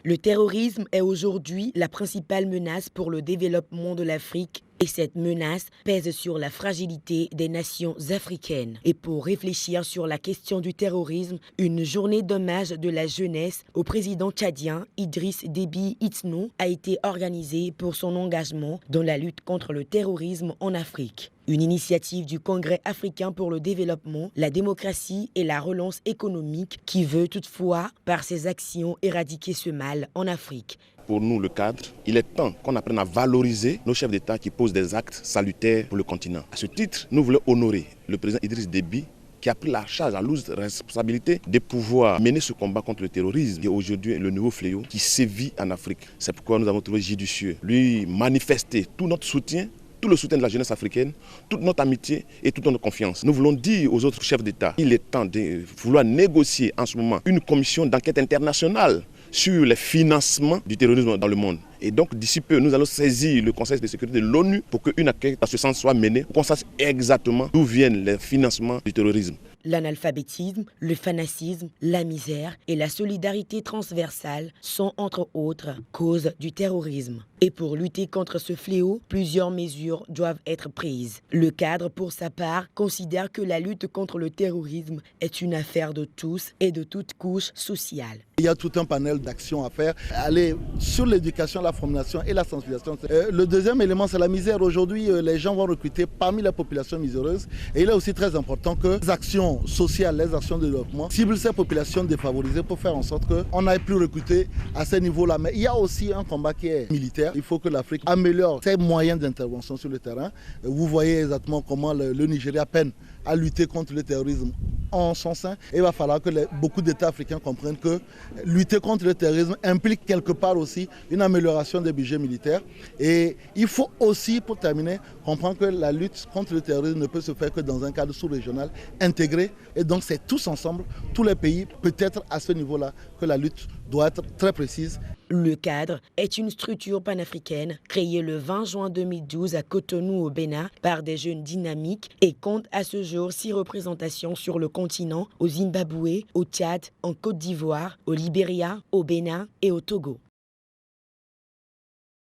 Le terrorisme est aujourd'hui la principale menace pour le développement de l'Afrique et cette menace pèse sur la fragilité des nations africaines. Et pour réfléchir sur la question du terrorisme, une journée d'hommage de la jeunesse au président tchadien Idriss Déby Itno a été organisée pour son engagement dans la lutte contre le terrorisme en Afrique. Une initiative du Congrès africain pour le développement, la démocratie et la relance économique qui veut toutefois, par ses actions, éradiquer ce mal en Afrique. Pour nous, le cadre, il est temps qu'on apprenne à valoriser nos chefs d'État qui posent des actes salutaires pour le continent. À ce titre, nous voulons honorer le président Idriss Déby qui a pris la charge, la lourde responsabilité de pouvoir mener ce combat contre le terrorisme, qui est aujourd'hui le nouveau fléau qui sévit en Afrique. C'est pourquoi nous avons trouvé judicieux lui manifester tout notre soutien, tout le soutien de la jeunesse africaine, toute notre amitié et toute notre confiance. Nous voulons dire aux autres chefs d'État qu'il est temps de vouloir négocier en ce moment une commission d'enquête internationale sur les financements du terrorisme dans le monde. Et donc d'ici peu, nous allons saisir le Conseil de sécurité de l'ONU pour qu'une enquête dans ce sens soit menée, pour qu'on sache exactement d'où viennent les financements du terrorisme. L'analphabétisme, le fanatisme, la misère et la solidarité transversale sont entre autres causes du terrorisme. Et pour lutter contre ce fléau, plusieurs mesures doivent être prises. Le cadre, pour sa part, considère que la lutte contre le terrorisme est une affaire de tous et de toutes couches sociales. Il y a tout un panel d'actions à faire. Aller sur l'éducation, la formation et la sensibilisation. Le deuxième élément, c'est la misère. Aujourd'hui, les gens vont recruter parmi la population miséreuse. Et il est aussi très important que les actions sociales, les actions de développement ciblent ces populations défavorisées pour faire en sorte qu'on n'aille plus recruter à ce niveau-là. Mais il y a aussi un combat qui est militaire. Il faut que l'Afrique améliore ses moyens d'intervention sur le terrain. Vous voyez exactement comment le Nigeria peine à lutter contre le terrorisme en son sein. Et il va falloir que beaucoup d'États africains comprennent que lutter contre le terrorisme implique quelque part aussi une amélioration des budgets militaires. Et il faut aussi, pour terminer, comprendre que la lutte contre le terrorisme ne peut se faire que dans un cadre sous-régional intégré. Et donc c'est tous ensemble, tous les pays, peut-être à ce niveau-là, que la lutte doit être très précise. Le cadre est une structure panafricaine créée le 20 juin 2012 à Cotonou au Bénin par des jeunes dynamiques et compte à ce jour 6 représentations sur le continent, au Zimbabwe, au Tchad, en Côte d'Ivoire, au Libéria, au Bénin et au Togo.